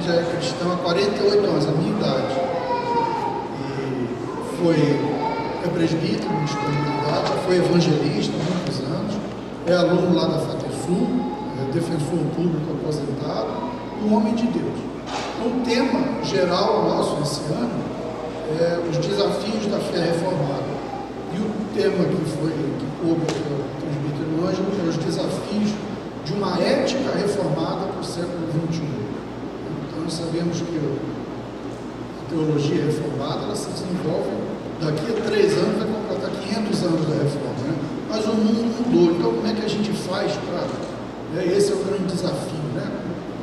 já é cristão há 48 anos, a minha idade. É presbítero de disponibilidade, já foi evangelista há muitos anos, é aluno lá da FATESUL, é defensor público aposentado, e um homem de Deus. Então, o tema geral nosso esse ano é os desafios da fé reformada. E o tema que coube ao presbítero Ângelo é os desafios de uma ética reformada para o século XXI. Então, nós sabemos que a teologia reformada ela se desenvolve. Daqui a 3 anos vai completar 500 anos da reforma, né? Mas o mundo mudou, então como é que a gente faz para... esse é o grande desafio, né?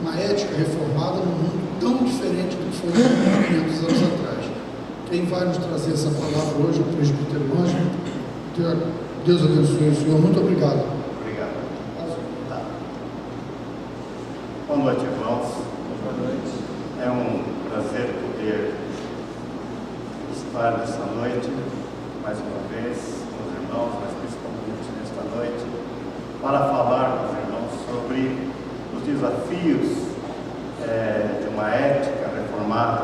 Uma ética reformada num mundo tão diferente do que foi há 500 anos atrás. Quem vai nos trazer essa palavra hoje é o presbítero Ângelo. Deus abençoe o senhor. Muito obrigado. Obrigado. Boa noite, irmãos. Boa noite. É um prazer poder estar nessa noite, mais uma vez, com os irmãos, mas principalmente nesta noite, para falar com os irmãos sobre os desafios de uma ética reformada,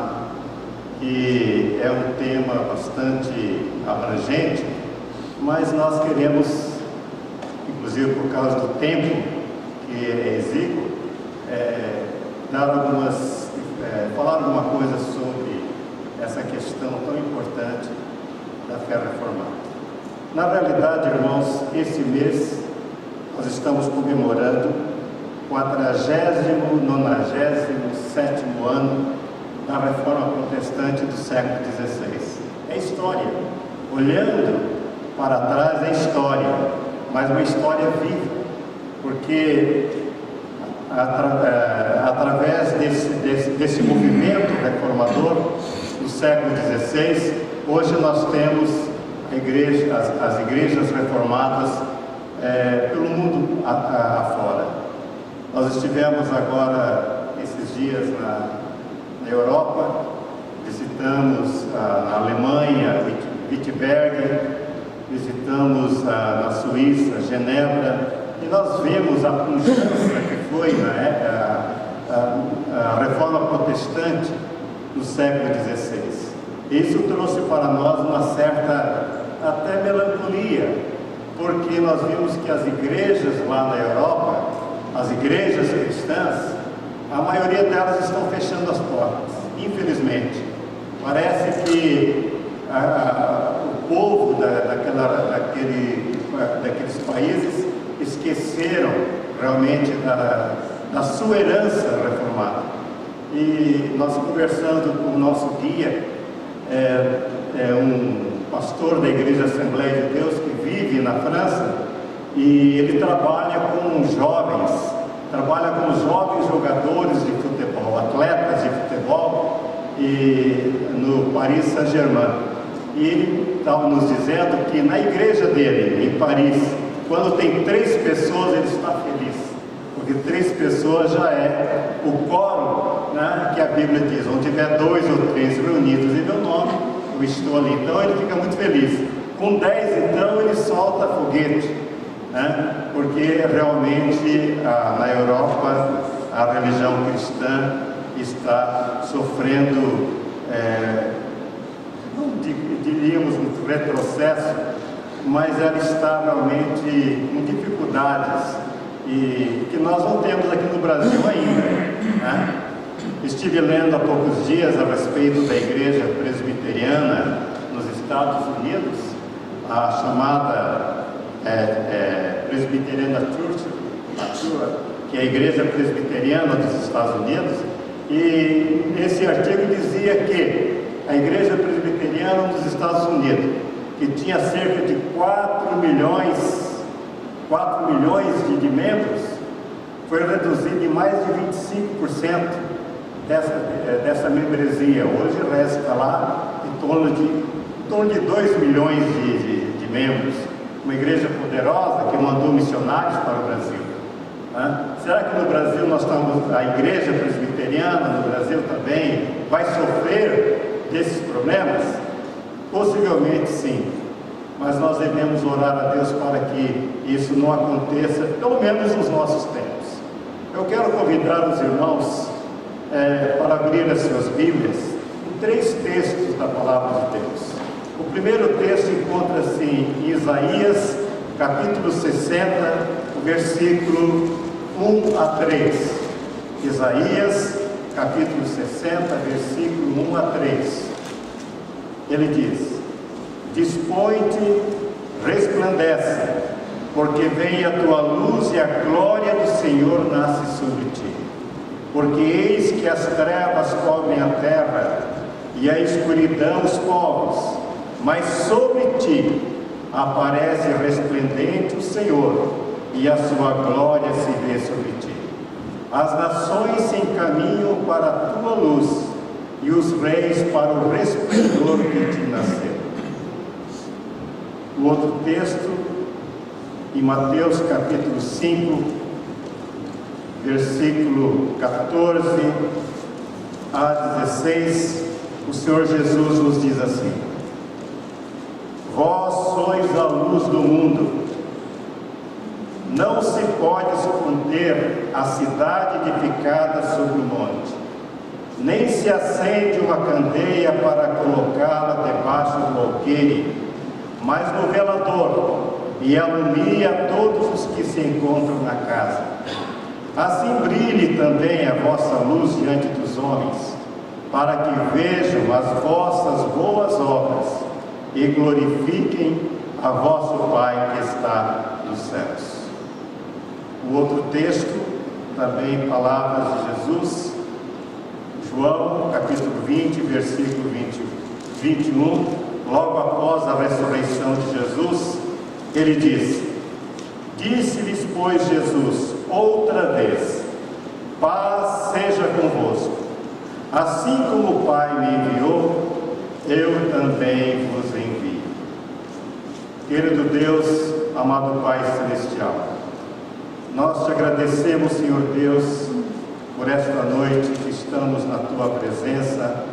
que é um tema bastante abrangente, mas nós queremos, inclusive por causa do tempo que é exíguo, falar alguma coisa sobre essa questão tão importante da fé reformada. Na realidade, irmãos, esse mês nós estamos comemorando o 97º ano da Reforma Protestante do século XVI. É história. Olhando para trás é história, mas uma história viva, porque através desse movimento reformador do século XVI, hoje nós temos as igrejas reformadas pelo mundo afora. Nós estivemos agora, esses dias, na Europa, visitamos na Alemanha, Wittenberg, visitamos na Suíça, Genebra, e nós vimos a pujança que foi a reforma protestante do século XVI. Isso trouxe para nós uma certa até melancolia, porque nós vimos que as igrejas lá na Europa, as igrejas cristãs, a maioria delas estão fechando as portas, infelizmente. Parece que o povo daqueles países esqueceram realmente da sua herança reformada. E nós conversando com o nosso guia, um pastor da Igreja Assembleia de Deus que vive na França, e ele trabalha com jovens jogadores de futebol, atletas de futebol, e no Paris Saint-Germain. E ele estava nos dizendo que na igreja dele, em Paris, quando tem 3 pessoas, ele está feliz, porque 3 pessoas já é o quórum, né, que a Bíblia diz: onde tiver 2 ou 3 reunidos em meu nome, eu estou ali. Então ele fica muito feliz. Com 10, então, ele solta foguete, né, porque realmente na Europa a religião cristã está sofrendo, não diríamos um retrocesso, mas ela está realmente com dificuldades, e que nós não temos aqui no Brasil ainda, né? Estive lendo há poucos dias a respeito da igreja presbiteriana nos Estados Unidos, a chamada Presbyterian Church, que é a igreja presbiteriana dos Estados Unidos, e esse artigo dizia que a igreja presbiteriana dos Estados Unidos, que tinha cerca de 4 milhões de membros, foi reduzido em mais de 25% dessa membresia. Hoje resta lá em torno de 2 milhões de membros. Uma igreja poderosa que mandou missionários para o Brasil. Será que no Brasil a igreja presbiteriana no Brasil também vai sofrer desses problemas? Possivelmente sim, mas nós devemos orar a Deus para que isso não aconteça, pelo menos nos nossos tempos. Eu quero convidar os irmãos para abrir as suas Bíblias em 3 textos da Palavra de Deus. O primeiro texto encontra-se em Isaías, capítulo 60, versículo 1 a 3. Isaías, capítulo 60, versículo 1 a 3. Ele diz: Dispõe-te, resplandece, porque vem a tua luz e a glória do Senhor nasce sobre ti. Porque eis que as trevas cobrem a terra e a escuridão os povos, mas sobre ti aparece resplendente o Senhor, e a sua glória se vê sobre ti. As nações se encaminham para a tua luz, e os reis para o resplendor que te nasceu. O outro texto, em Mateus capítulo 5, versículo 14 a 16, o Senhor Jesus nos diz assim: Vós sois a luz do mundo. Não se pode esconder a cidade edificada sobre o monte, nem se acende uma candeia para colocá-la debaixo do alqueire, mas no velador, e alumia todos os que se encontram na casa. Assim brilhe também a vossa luz diante dos homens, para que vejam as vossas boas obras e glorifiquem a vosso Pai que está nos céus. O outro texto, também palavras de Jesus, João, capítulo 20, versículo 21, logo após a ressurreição de Jesus, ele diz: Disse-lhes, pois, Jesus outra vez: Paz seja convosco. Assim como o Pai me enviou, eu também vos envio. Querido Deus, amado Pai Celestial, nós te agradecemos, Senhor Deus, por esta noite que estamos na Tua presença,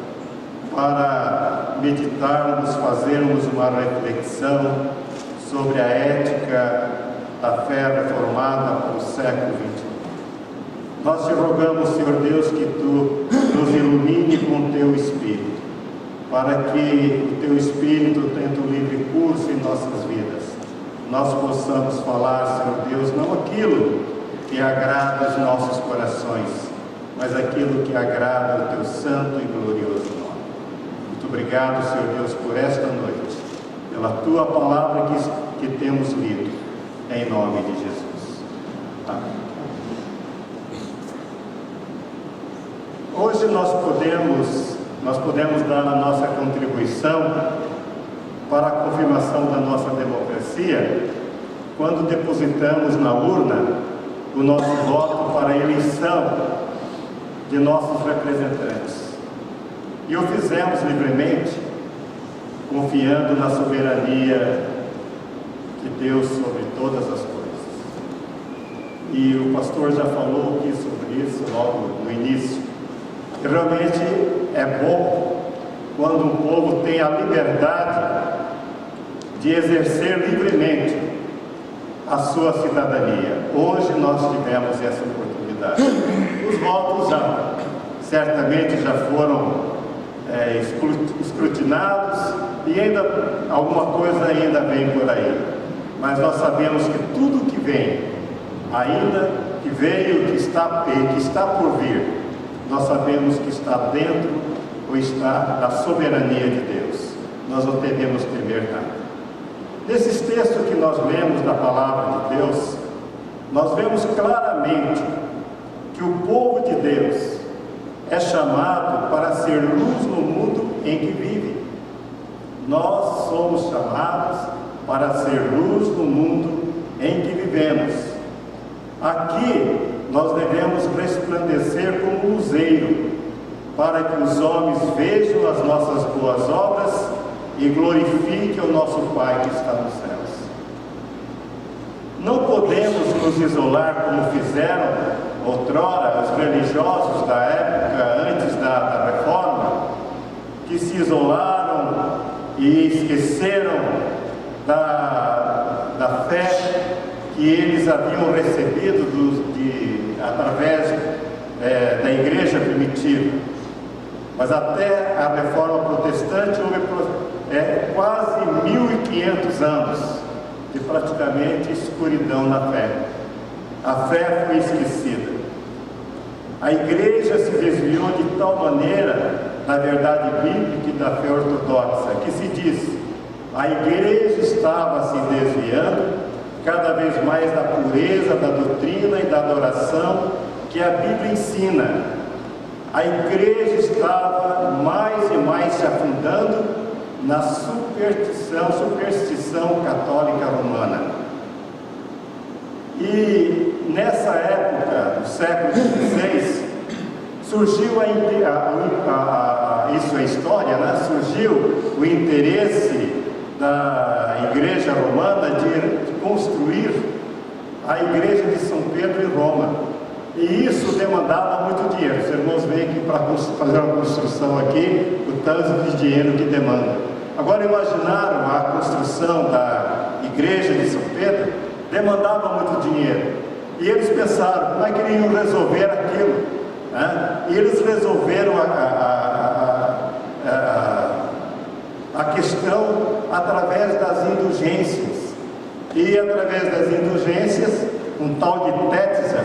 para meditarmos, fazermos uma reflexão sobre a ética da fé reformada para o século XXI. Nós te rogamos, Senhor Deus, que Tu nos ilumine com o Teu Espírito, para que o Teu Espírito, tendo livre curso em nossas vidas, nós possamos falar, Senhor Deus, não aquilo que agrada os nossos corações, mas aquilo que agrada o Teu santo e glorioso nome. Muito obrigado, Senhor Deus, por esta noite, pela Tua palavra que temos lido, em nome de Jesus. Amém. Hoje nós podemos dar a nossa contribuição para a confirmação da nossa democracia quando depositamos na urna o nosso voto para a eleição de nossos representantes. E o fizemos livremente, confiando na soberania de Deus sobre todas as coisas. E o pastor já falou aqui sobre isso logo no início. Realmente é bom quando um povo tem a liberdade de exercer livremente a sua cidadania. Hoje nós tivemos essa oportunidade. Os votos certamente já foram escrutinados e ainda alguma coisa ainda vem por aí. Mas nós sabemos que tudo que vem, ainda que veio, que está por vir, nós sabemos que está dentro ou está da soberania de Deus. Nós não devemos temer nada. Nesses textos que nós lemos da palavra de Deus, nós vemos claramente que o povo de Deus é chamado para ser luz no mundo em que vive. Nós somos chamados para ser luz no mundo em que vivemos. Aqui nós devemos resplandecer como luzeiro, para que os homens vejam as nossas boas obras e glorifiquem o nosso Pai que está nos céus. Não podemos nos isolar como fizeram outrora os religiosos da época antes da reforma, que se isolaram e esqueceram da fé que eles haviam recebido através da igreja primitiva. Mas até a reforma protestante houve quase 1500 anos de praticamente escuridão na fé. A fé foi esquecida. A igreja se desviou de tal maneira da verdade bíblica e da fé ortodoxa, que se diz: a igreja estava se desviando cada vez mais da pureza, da doutrina e da adoração que a Bíblia ensina. A igreja estava mais e mais se afundando na superstição católica romana. E nessa época, no século XVI, surgiu isso é história, né? Surgiu o interesse da igreja romana de construir a igreja de São Pedro em Roma. E isso demandava muito dinheiro. Os irmãos veem que para fazer uma construção aqui, o tanto de dinheiro que demanda. Agora imaginaram a construção da igreja de São Pedro, demandava muito dinheiro. E eles pensaram, como é que iriam resolver aquilo? Né? E eles resolveram a questão através das indulgências. E através das indulgências, um tal de Tetzel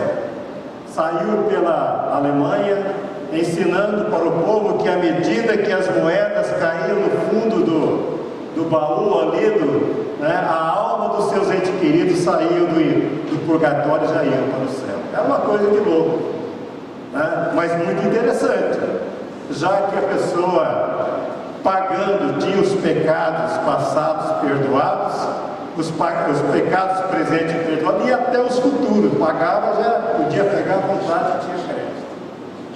saiu pela Alemanha ensinando para o povo que à medida que as moedas caíam no fundo do baú ali, a alma dos seus entes queridos saíam do purgatório e já iam para o céu. É uma coisa de louco, né? Mas muito interessante, já que a pessoa pagando tinha os pecados passados perdoados, os pecados presentes perdoados e até os futuros, pagava, já podia pegar à vontade e tinha crédito.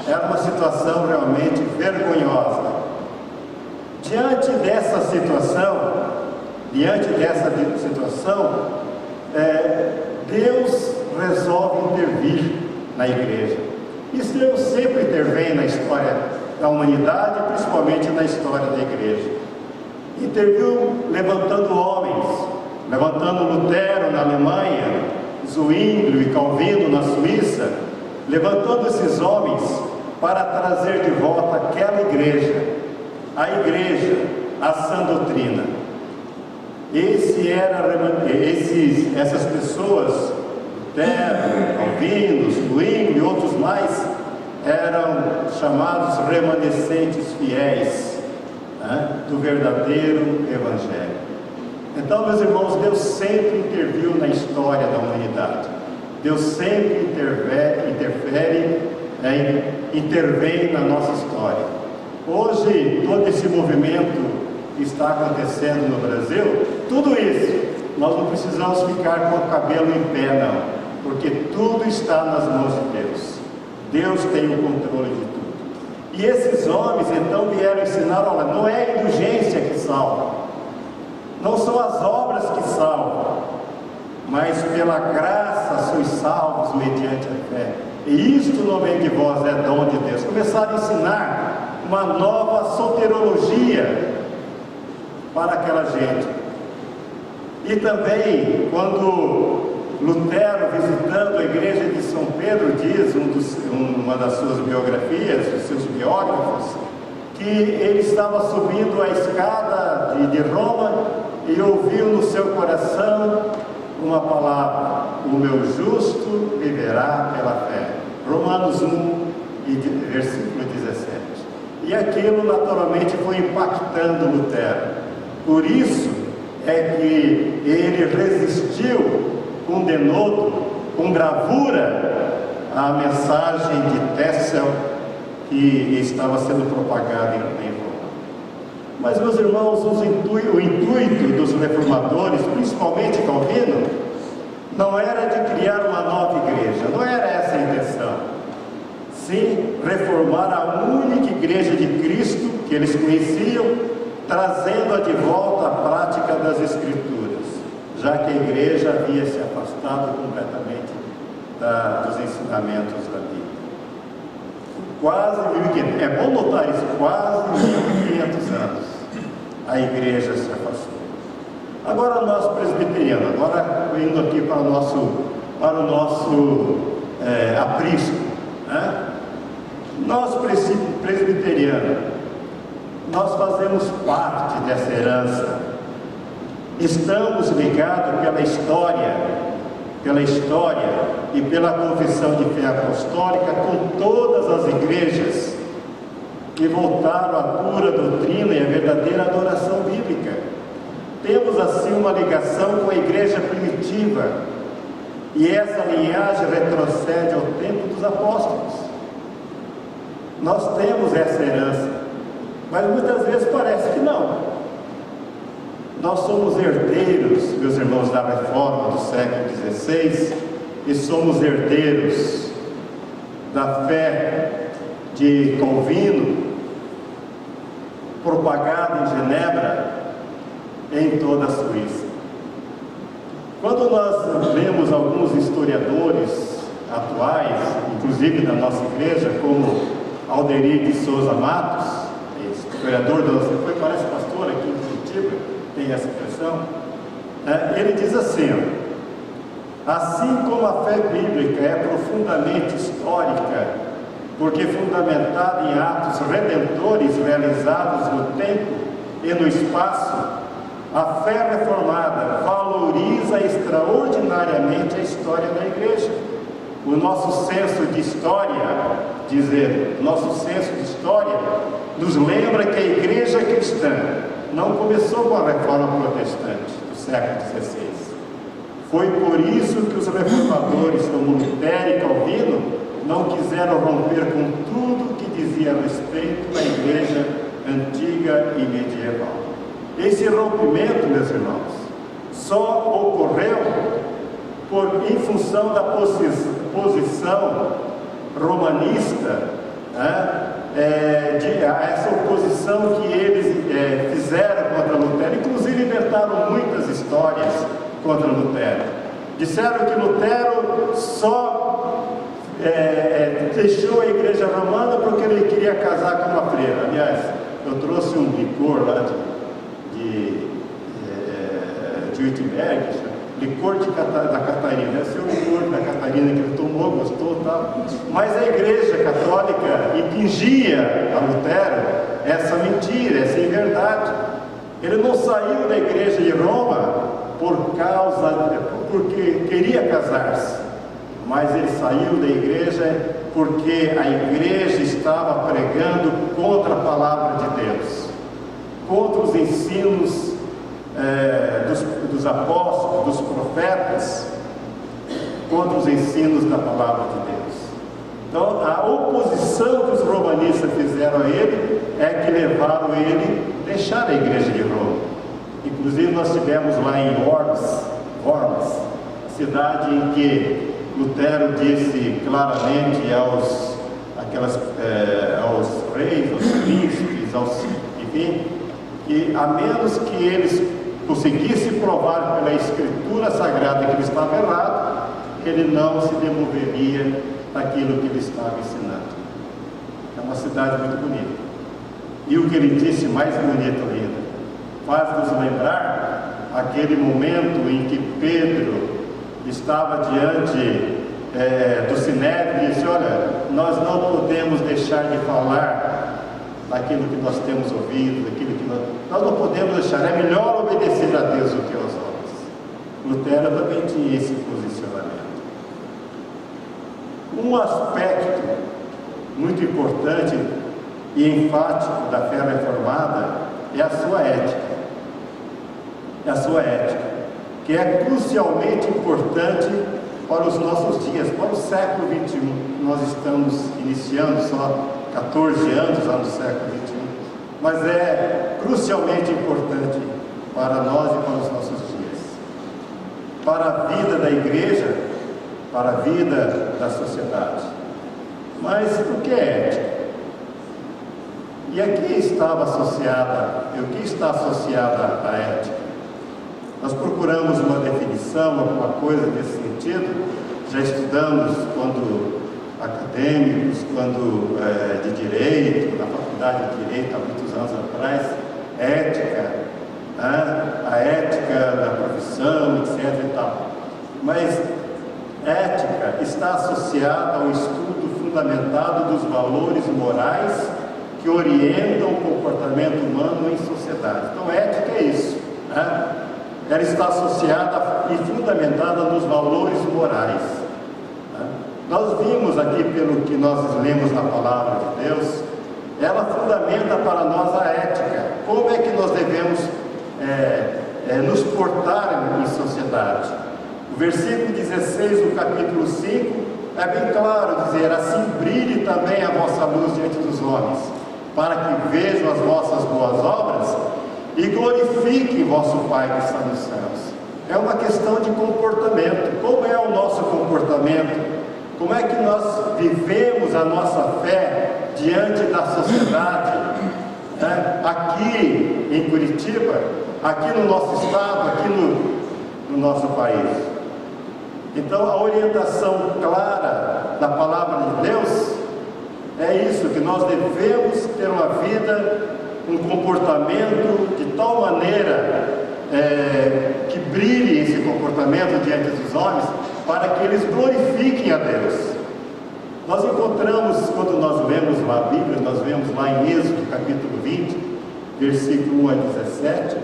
Era uma situação realmente vergonhosa. Diante dessa situação, Deus resolve intervir na igreja. E Deus sempre intervém na história da humanidade, principalmente na história da igreja. Interviu levantando homens, levantando Lutero na Alemanha, Zwinglio e Calvino na Suíça, levantando esses homens para trazer de volta aquela igreja, a sã doutrina. Essas pessoas, Lutero, Calvino, Zwinglio e outros mais, eram chamados remanescentes fiéis, né, do verdadeiro Evangelho. Então, meus irmãos, Deus sempre interviu na história da humanidade. Deus sempre intervém na nossa história. Hoje, todo esse movimento que está acontecendo no Brasil, tudo isso, nós não precisamos ficar com o cabelo em pé, não, porque tudo está nas mãos de Deus. Deus tem o controle de tudo. E esses homens, então, vieram ensinar, olha, não é a indulgência que salva, não são as obras que salvam, mas pela graça sois salvos mediante a fé. E isto não vem de vós, é dom de Deus. Começaram a ensinar uma nova soterologia para aquela gente. E também, quando Lutero, visitando a igreja de São Pedro, diz, uma das suas biografias, dos seus biógrafos, que ele estava subindo a escada de Roma e ouviu no seu coração uma palavra: o meu justo viverá pela fé. Romanos 1, versículo 17. E aquilo naturalmente foi impactando Lutero. Por isso é que ele resistiu com denodo, com bravura, à mensagem de Tetzel que estava sendo propagada em Roma. Mas, meus irmãos, o intuito dos reformadores, principalmente Calvino, não era de criar uma nova igreja, não era essa a intenção. Sim, reformar a única igreja de Cristo que eles conheciam, trazendo-a de volta à prática das Escrituras, já que a igreja havia se afastado completamente dos ensinamentos da Bíblia. Quase 1.500, é bom notar isso, quase 1.500 anos a igreja se afastou. Agora nós presbiterianos, agora indo aqui para o nosso aprisco, né? Nós presbiterianos, nós fazemos parte dessa herança. Estamos ligados pela história e pela confissão de fé apostólica com todas as igrejas que voltaram à pura doutrina e à verdadeira adoração bíblica. Temos assim uma ligação com a igreja primitiva, e essa linhagem retrocede ao tempo dos apóstolos. Nós temos essa herança, mas muitas vezes parece que não. Nós somos herdeiros, meus irmãos, da reforma do século XVI, e somos herdeiros da fé de Calvino, propagada em Genebra, em toda a Suíça. Quando nós vemos alguns historiadores atuais, inclusive da nossa igreja, como Alderi de Souza Matos, historiador da nossa igreja, parece pastor aqui em Curitiba, tem essa expressão, ele diz assim: assim como a fé bíblica é profundamente histórica, porque fundamentada em atos redentores realizados no tempo e no espaço, a fé reformada valoriza extraordinariamente a história da igreja. O nosso senso de história, diz ele, nosso senso de história nos lembra que a igreja cristã não começou com a reforma protestante do século XVI. Foi por isso que os reformadores, como Lutero e Calvino, não quiseram romper com tudo que dizia a respeito da igreja antiga e medieval. Esse rompimento, meus irmãos, só ocorreu em função da posição romanista, essa oposição que eles fizeram contra Lutero. Inclusive inventaram muitas histórias contra Lutero. Disseram que Lutero só deixou a igreja romana porque ele queria casar com uma freira. Aliás, eu trouxe um licor lá de Wittenberg, licor da Catarina. Deve ser o licor da Catarina que ele tomou, gostou, tal. Mas a igreja católica impingia a Lutero essa mentira, essa inverdade. Ele não saiu da igreja de Roma porque queria casar-se, mas ele saiu da igreja porque a igreja estava pregando contra a palavra de Deus, contra os ensinos dos apóstolos, dos profetas, contra os ensinos da palavra de Deus. Então, a oposição que os romanistas fizeram a ele é que levaram ele a deixar a igreja de Roma. Inclusive, nós tivemos lá em Worms, cidade em que Lutero disse claramente aos reis, aos príncipes, enfim, que a menos que eles conseguissem provar pela escritura sagrada que ele estava errado, ele não se demoveria daquilo que ele estava ensinando. É uma cidade muito bonita. E o que ele disse mais bonito ainda, faz-nos lembrar aquele momento em que Pedro estava diante do Sinédrio e disse: olha, nós não podemos deixar de falar daquilo que nós temos ouvido, daquilo que nós não podemos deixar, é melhor obedecer a Deus do que aos homens. Lutero também tinha esse posicionamento. Um aspecto muito importante e enfático da fé reformada é a sua ética. É a sua ética, que é crucialmente importante para os nossos dias, para o século XXI. Nós estamos iniciando só 14 anos lá no século XXI, mas é crucialmente importante para nós e para os nossos dias, para a vida da igreja, para a vida da sociedade. Mas o que é ética? E a que estava associada, e o que está associada à ética? Nós procuramos uma definição, alguma coisa nesse sentido. Já estudamos quando acadêmicos, quando de direito, na faculdade de direito há muitos anos atrás, ética, a ética da profissão, etc. e tal. Mas ética está associada ao estudo fundamentado dos valores morais que orientam o comportamento humano em sociedade. Então, ética é isso, né? Ela está associada e fundamentada nos valores morais, né? Nós vimos aqui, pelo que nós lemos na Palavra de Deus, ela fundamenta para nós a ética. Como é que nós devemos nos portar em sociedade? O versículo 16 do capítulo 5 é bem claro dizer: assim brilhe também a vossa luz diante dos homens, para que vejam as vossas boas obras e glorifiquem vosso Pai que está nos céus. É uma questão de comportamento. Como é o nosso comportamento? Como é que nós vivemos a nossa fé diante da sociedade, né? Aqui em Curitiba, aqui no nosso estado, aqui no nosso país. Então, a orientação clara da Palavra de Deus é isso, que nós devemos ter uma vida, um comportamento de tal maneira que brilhe esse comportamento diante dos homens, para que eles glorifiquem a Deus. Nós encontramos, quando nós lemos lá a Bíblia, nós vemos lá em Êxodo, capítulo 20, versículo 1 a 17,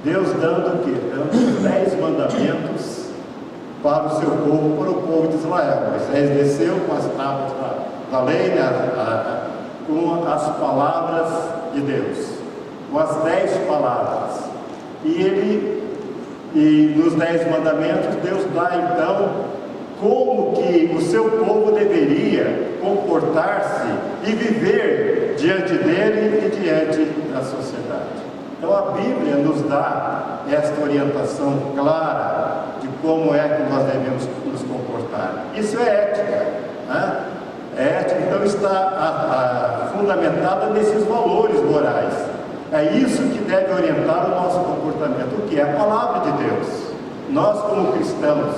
Deus dando o quê? Dando os 10 mandamentos para o seu povo, para o povo de Israel. Moisés desceu com as tábuas da lei, né, com as palavras de Deus, com as 10 palavras. E nos 10 mandamentos, Deus dá então como que o seu povo deveria comportar-se e viver diante dele e diante da sociedade. Então a Bíblia nos dá esta orientação clara de como é que nós devemos nos comportar. Isso é ética, né? A ética então está fundamentada nesses valores morais. É isso que deve orientar o nosso comportamento, o que é a Palavra de Deus. Nós, como cristãos,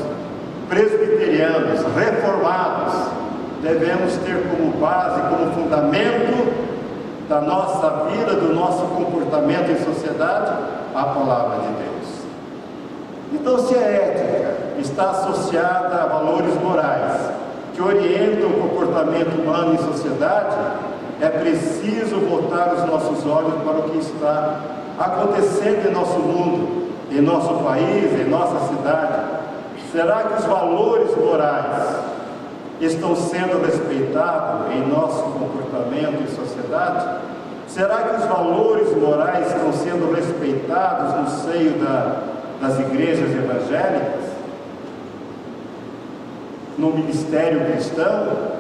presbiterianos, reformados, devemos ter como base, como fundamento da nossa vida, do nosso comportamento em sociedade, a Palavra de Deus. Então, se a ética está associada a valores morais que orientam o comportamento humano em sociedade, é preciso voltar os nossos olhos para o que está acontecendo em nosso mundo, em nosso país, em nossa cidade. Será que os valores morais estão sendo respeitados em nosso comportamento em sociedade? Será que os valores morais estão sendo respeitados no seio das igrejas evangélicas? No ministério cristão?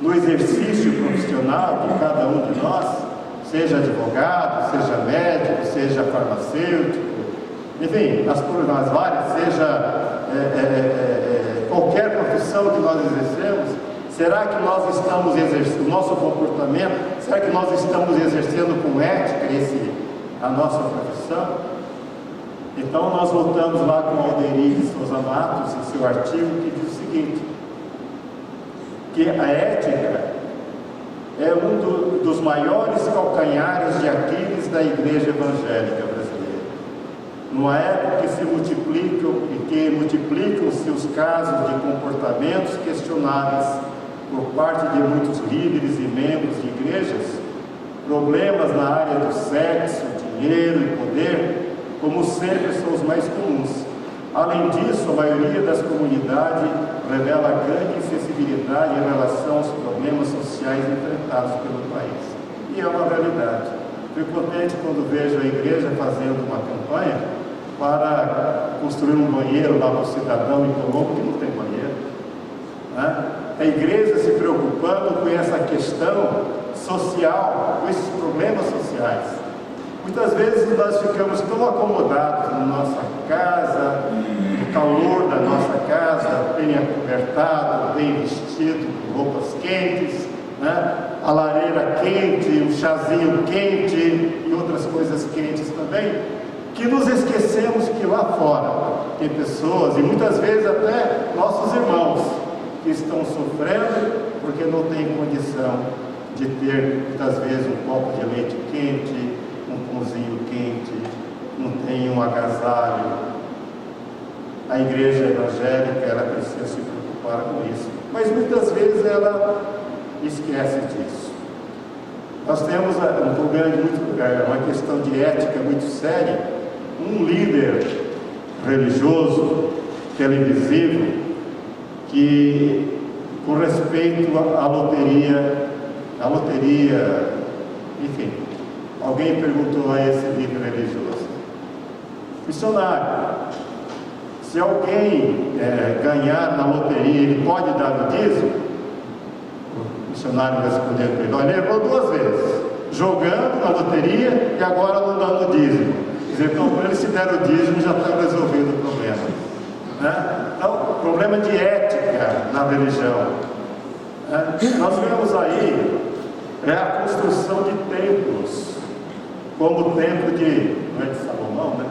No exercício profissional de cada um de nós, seja advogado, seja médico, seja farmacêutico, enfim, as várias, seja qualquer profissão que nós exercemos, será que nós estamos exercendo o nosso comportamento, será que nós estamos exercendo com ética a nossa profissão? Então nós voltamos lá com Alderir de Souza Matos, em seu artigo, que diz o seguinte: que a ética é um dos maiores calcanhares de Aquiles da Igreja Evangélica Brasileira. Numa época que multiplicam-se os casos de comportamentos questionáveis por parte de muitos líderes e membros de igrejas, problemas na área do sexo, dinheiro e poder, como sempre, são os mais comuns. Além disso, a maioria das comunidades revela grande insensibilidade em relação aos problemas sociais enfrentados pelo país. E é uma realidade. Fico contente quando vejo a igreja fazendo uma campanha para construir um banheiro lá para o cidadão em Colombo que não tem banheiro, né? A igreja se preocupando com essa questão social, com esses problemas sociais. Muitas vezes nós ficamos tão acomodados na nossa casa, no calor da nossa casa, bem acobertado, bem vestido, com roupas quentes, né? A lareira quente, um chazinho quente e outras coisas quentes também, que nos esquecemos que lá fora tem pessoas, e muitas vezes até nossos irmãos, que estão sofrendo porque não têm condição de ter, muitas vezes, um copo de leite quente, um pãozinho quente, não tem um agasalho. A igreja evangélica, ela precisa se preocupar com isso. Mas muitas vezes ela esquece disso. Nós temos um problema uma questão de ética muito séria. Um líder religioso, televisivo, que com respeito à loteria, enfim, alguém perguntou a esse líder religioso: missionário, se alguém ganhar na loteria, ele pode dar o dízimo? O missionário respondeu para ele: olha, ele errou 2 vezes, jogando na loteria e agora não dando o dízimo. Quer dizer, então, para ele, se der o dízimo, já está resolvido o problema, né? Então, problema de ética na religião, né? Nós vemos aí a construção de templos, como o templo de Salomão, né?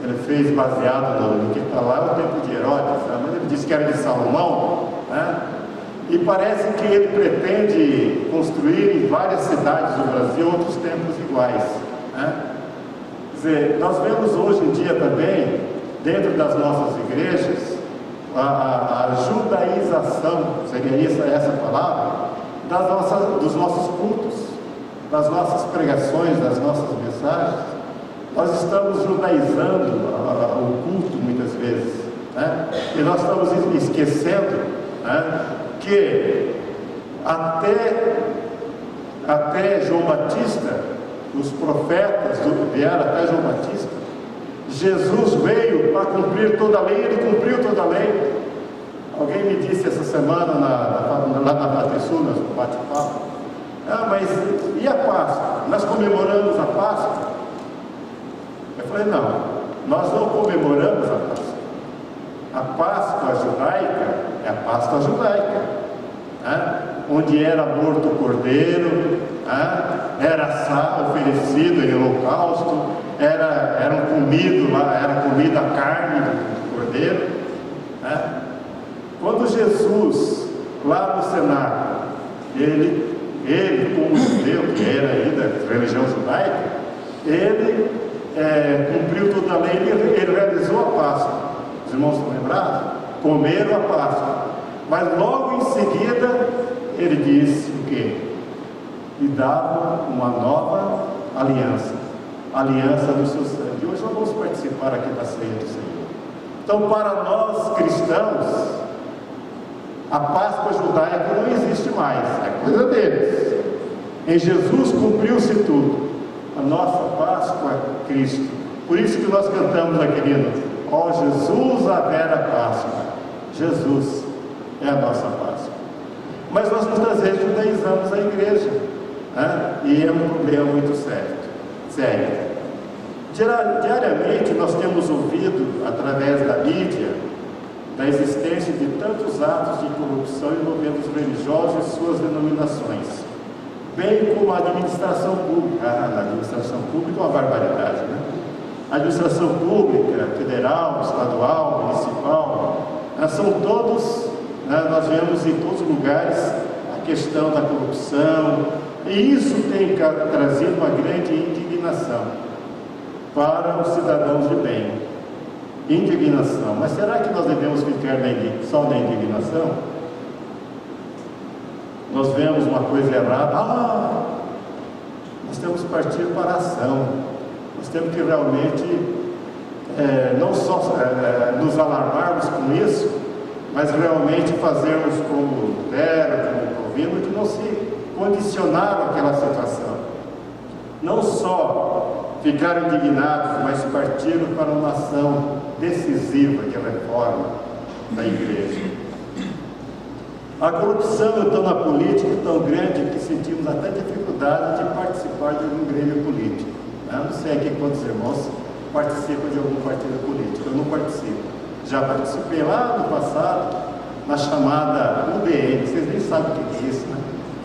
Ele fez baseado no que está lá, o templo de Herodes, né? Mas ele disse que era de Salomão, né? E parece que ele pretende construir em várias cidades do Brasil outros templos iguais, né? Quer dizer, nós vemos hoje em dia também, dentro das nossas igrejas, a judaização, seria essa palavra, dos nossos cultos, das nossas pregações, das nossas mensagens. Nós estamos judaizando o culto muitas vezes, né? E nós estamos esquecendo, né, que até João Batista, os profetas vieram até João Batista. Jesus veio para cumprir toda a lei, ele cumpriu toda a lei. Alguém me disse essa semana lá na Patrícia, no bate-papo: mas e a Páscoa? Nós comemoramos a Páscoa? Eu falei: não, nós não comemoramos a Páscoa. A Páscoa judaica é a Páscoa judaica, né? Onde era morto o cordeiro, né? Era oferecido em holocausto, era comida a carne do cordeiro, né? Quando Jesus, lá no cenáculo, ele como judeu, que era aí da religião judaica, ele cumpriu toda a lei, ele realizou a Páscoa. Os irmãos estão lembrados? Comeram a Páscoa. Mas logo em seguida, ele disse o quê? E dava uma nova aliança, a aliança do seu sangue. Hoje nós vamos participar aqui da ceia do Senhor. Então, para nós cristãos, a Páscoa judaica não existe mais, é coisa deles. Em Jesus cumpriu-se tudo. A nossa Páscoa é Cristo. Por isso que nós cantamos aquele hino: ó Jesus, a vera Páscoa. Jesus é a nossa Páscoa. Mas nós muitas vezes judaizamos a igreja, né? E é um problema muito sério. Diariamente nós temos ouvido, através da mídia, da existência de tantos atos de corrupção envolvendo os religiosos e suas denominações, bem como a administração pública. A administração pública é uma barbaridade, né? A administração pública, federal, estadual, municipal, são todos, né, nós vemos em todos os lugares a questão da corrupção, e isso tem trazido uma grande indignação para os cidadãos de bem. Indignação. Mas será que nós devemos ficar só na indignação? Nós vemos uma coisa errada, nós temos que partir para a ação. Nós temos que realmente não só nos alarmarmos com isso, mas realmente fazermos como Lutero, como Calvino, que não se condicionaram àquela situação. Não só ficaram indignados, mas partiram para uma ação decisiva de reforma da igreja. A corrupção, então, na política é tão grande que sentimos até dificuldade de participar de algum grêmio político. Eu não sei aqui quantos irmãos participam de algum partido político. Eu não participo. Já participei lá no passado, na chamada UDN. Vocês nem sabem o que é isso, né?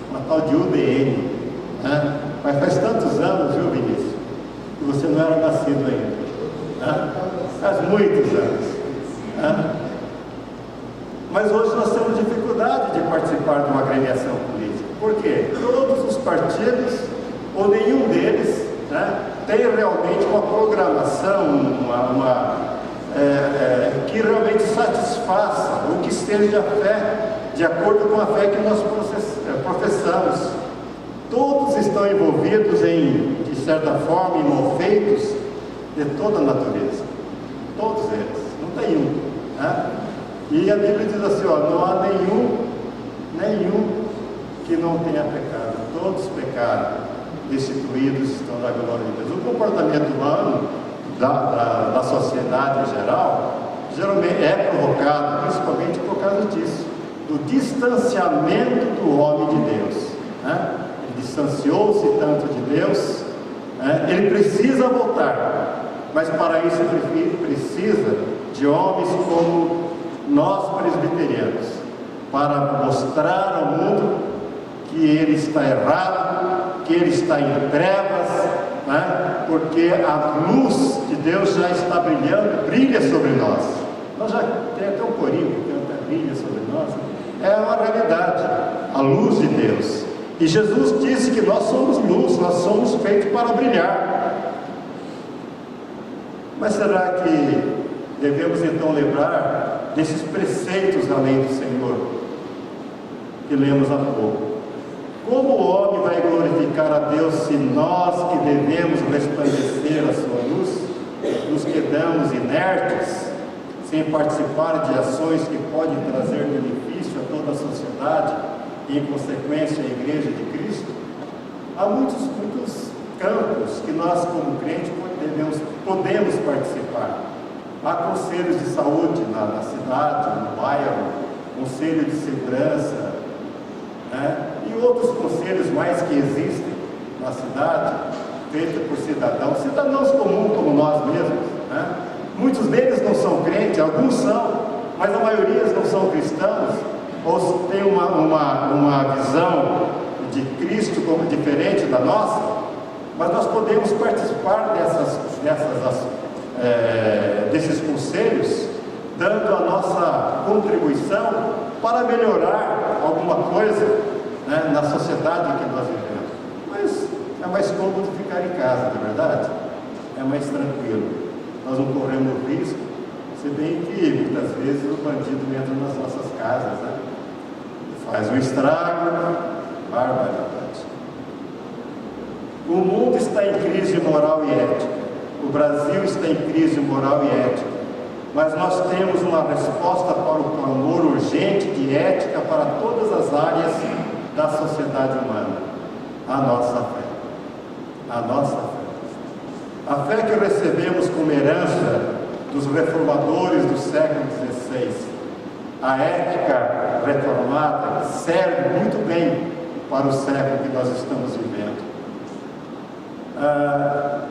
Uma tal de UDN, né? Mas faz tantos anos, viu, Vinícius, que você não era nascido ainda, né? Faz muitos anos, né? Mas hoje nós temos dificuldade de participar de uma agremiação política. Por quê? Todos os partidos, ou nenhum deles, né, tem realmente uma programação, que realmente satisfaça ou que esteja a fé de acordo com a fé que nós professamos. Todos estão envolvidos de certa forma, em malfeitos de toda a natureza. Todos eles, não tem um. Né? E a Bíblia diz assim, não há nenhum que não tenha pecado. Todos pecaram, destituídos estão da glória de Deus. O comportamento humano, da sociedade em geral, geralmente é provocado, principalmente por causa disso, do distanciamento do homem de Deus. Né? Ele distanciou-se tanto de Deus, ele precisa voltar, mas para isso ele precisa de homens como nós presbiterianos, para mostrar ao mundo que ele está errado, que ele está em trevas, né? Porque a luz de Deus já está brilhando, brilha sobre nós. Nós já tem até um corinho que canta brilha sobre nós. É uma realidade, a luz de Deus. E Jesus disse que nós somos luz, nós somos feitos para brilhar. Mas será que devemos então lembrar desses preceitos da lei do Senhor que lemos há pouco? Como o homem vai glorificar a Deus se nós que devemos resplandecer a sua luz, nos quedamos inertes, sem participar de ações que podem trazer benefício a toda a sociedade e, em consequência, a Igreja de Cristo? Há muitos campos que nós, como crentes, podemos participar. Há conselhos de saúde na cidade, no bairro, conselho de segurança, né? E outros conselhos mais que existem na cidade, feitos por cidadãos comuns como nós mesmos, né? Muitos deles não são crentes, alguns são, mas a maioria não são cristãos, ou têm uma visão de Cristo como diferente da nossa, mas nós podemos participar desses conselhos, dando a nossa contribuição para melhorar alguma coisa, né, na sociedade em que nós vivemos. Mas é mais cômodo ficar em casa, não é verdade? É mais tranquilo. Nós não corremos risco, se bem que muitas vezes o bandido entra nas nossas casas, né? Faz um estrago, barbaridade. O mundo está em crise moral e ética. O Brasil está em crise moral e ética. Mas nós temos uma resposta para o clamor urgente de ética para todas as áreas da sociedade humana: a nossa fé. A nossa fé. A fé que recebemos como herança dos reformadores do século XVI. A ética reformada serve muito bem para o século que nós estamos vivendo.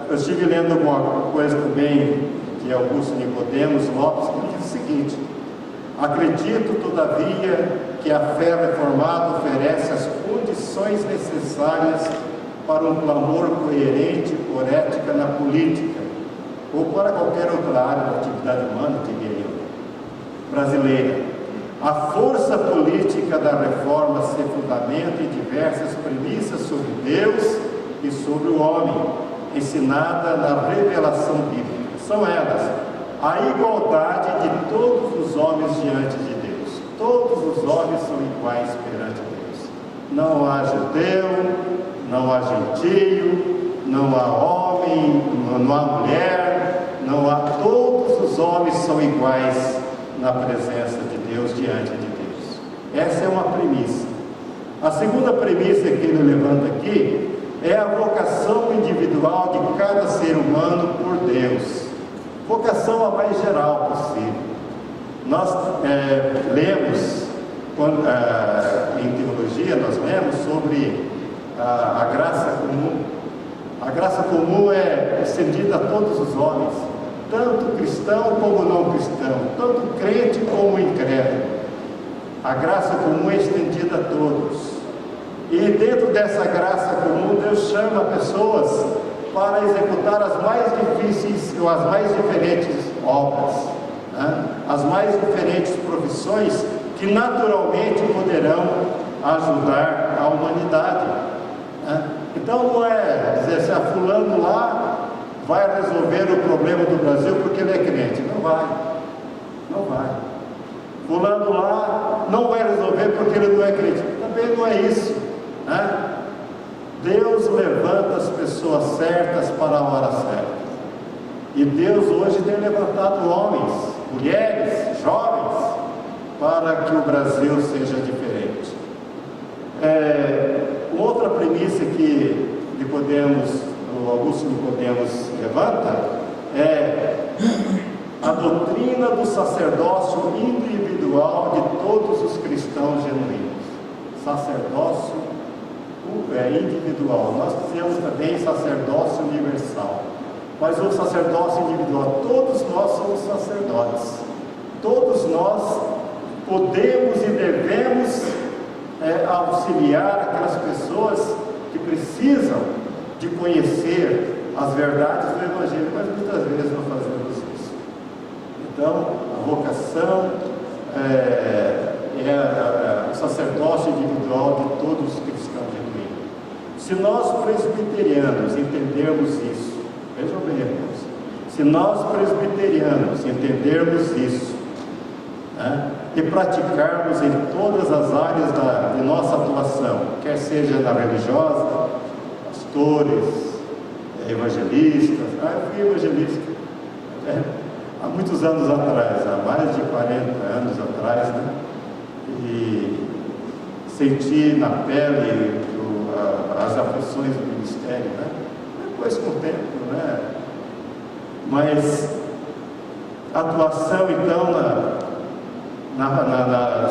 Eu estive lendo alguma coisa também de Augusto Nicodemos Lopes, que diz o seguinte: acredito, todavia, que a fé reformada oferece as condições necessárias para um clamor coerente por ética na política, ou para qualquer outra área da atividade humana, diria eu, brasileira. A força política da reforma se fundamenta em diversas premissas sobre Deus e sobre o homem, ensinada na revelação bíblica. São elas: a igualdade de todos os homens diante de Deus. Todos os homens são iguais perante Deus. Não há judeu, não há gentio, não há homem, não há mulher, não há. Todos os homens são iguais na presença de Deus, diante de Deus. Essa é uma premissa. A segunda premissa que ele levanta aqui é a vocação individual de cada ser humano por Deus. Vocação a mais geral possível. Nós lemos, em teologia, nós lemos sobre a graça comum. A graça comum é estendida a todos os homens, tanto cristão como não cristão, tanto crente como incrédulo. A graça comum é estendida a todos. E dentro dessa graça comum, Deus chama pessoas para executar as mais difíceis ou as mais diferentes obras, né? As mais diferentes profissões que naturalmente poderão ajudar a humanidade, né? Então não é dizer assim, fulano lá vai resolver o problema do Brasil porque ele é crente. Não vai, não vai. fulano lá não vai resolver porque ele não é crente. Também não é isso, né? Deus levanta as pessoas certas para a hora certa. E Deus hoje tem levantado homens, mulheres, jovens, para que o Brasil seja diferente. Outra premissa que o Augusto Nicodemos levanta é a doutrina do sacerdócio individual de todos os cristãos genuínos. Sacerdócio individual. Nós dizemos também sacerdócio universal. Mas o sacerdócio individual, todos nós somos sacerdotes. Todos nós podemos e devemos auxiliar aquelas pessoas que precisam de conhecer as verdades do Evangelho, mas muitas vezes não fazemos isso. Então, a vocação o sacerdócio individual de todos os cristãos genuínos. Se nós presbiterianos entendermos isso, vejam bem, irmãos, se nós presbiterianos entendermos isso, né, e praticarmos em todas as áreas de nossa atuação, quer seja na religiosa, pastores, evangelistas. Eu fui evangelista há muitos anos atrás, há mais de 40 anos atrás, né? E senti na pele as aflições do ministério, né? Depois com o tempo, né? Mas a atuação então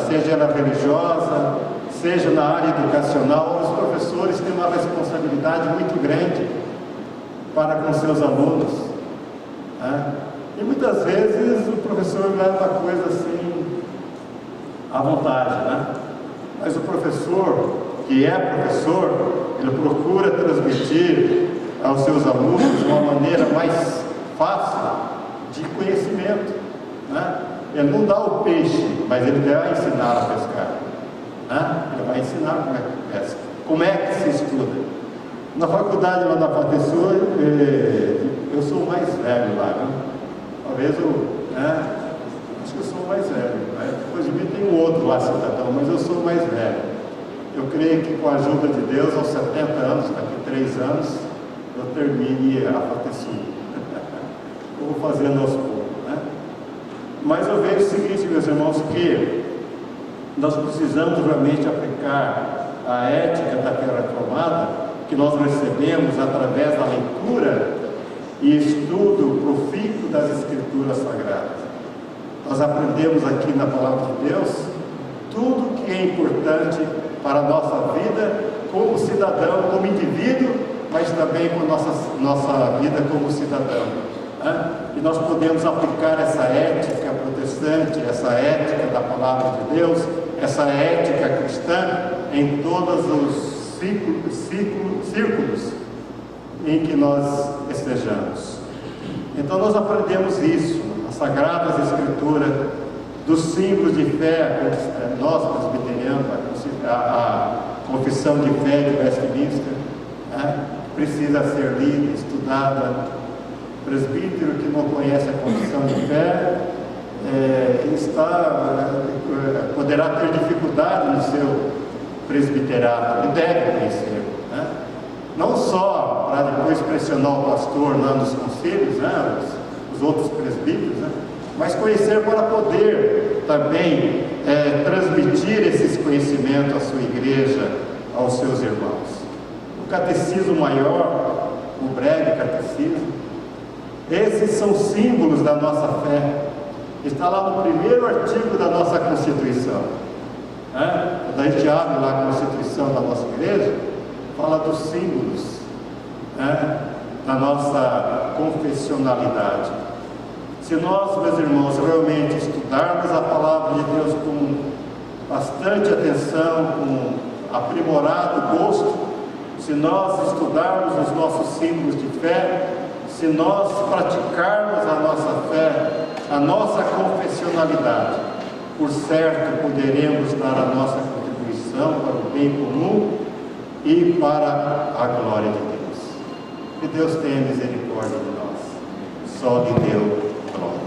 seja na religiosa, seja na área educacional, os professores têm uma responsabilidade muito grande para com seus alunos, né? E muitas vezes o professor leva a coisa assim à vontade, né? Mas o professor, que é professor, ele procura transmitir aos seus alunos uma maneira mais fácil de conhecimento, né? Ele não dá o peixe, mas ele vai ensinar a pescar, né? Ele vai ensinar como é que pesca, como é que se estuda. Na faculdade lá na FATESU, eu sou o mais velho lá, né? Talvez acho que eu sou o mais velho, né? Depois de mim tem um outro lá, cidadão, mas eu sou o mais velho. Eu creio que com a ajuda de Deus, aos 70 anos, daqui 3 anos, eu termine a FATESU. Eu vou fazendo aos poucos, né? Mas eu vejo o seguinte, meus irmãos, que nós precisamos realmente aplicar a ética da fé reformada, que nós recebemos através da leitura e estudo profícuo das Escrituras Sagradas. Nós aprendemos aqui na Palavra de Deus tudo que é importante para a nossa vida como cidadão, como indivíduo, mas também com a nossa vida como cidadão, né? E nós podemos aplicar essa ética protestante, essa ética da Palavra de Deus, essa ética cristã em todos os círculos em que nós estejamos. Então nós aprendemos isso, as Sagradas Escrituras, dos símbolos de fé, nós presbiterianos, a confissão de fé de Westminster, né? Precisa ser lida, estudada. O presbítero que não conhece a confissão de fé poderá ter dificuldade no seu presbiterato, ele deve conhecer, né? Não só para depois pressionar o pastor lá nos conselhos, né? os outros presbíteros, né? Mas conhecer para poder também transmitir esses conhecimentos à sua igreja, aos seus irmãos. O catecismo maior, o breve catecismo, esses são símbolos da nossa fé. Está lá no primeiro artigo da nossa Constituição, né? Quando a gente abre lá a Constituição da nossa igreja, fala dos símbolos, né, da nossa confessionalidade. Se nós, meus irmãos, realmente estudarmos a Palavra de Deus com bastante atenção, com aprimorado gosto, se nós estudarmos os nossos símbolos de fé, se nós praticarmos a nossa fé, a nossa confessionalidade, por certo poderemos dar a nossa contribuição para o bem comum e para a glória de Deus. Que Deus tenha misericórdia de nós. Só lhe deu glória.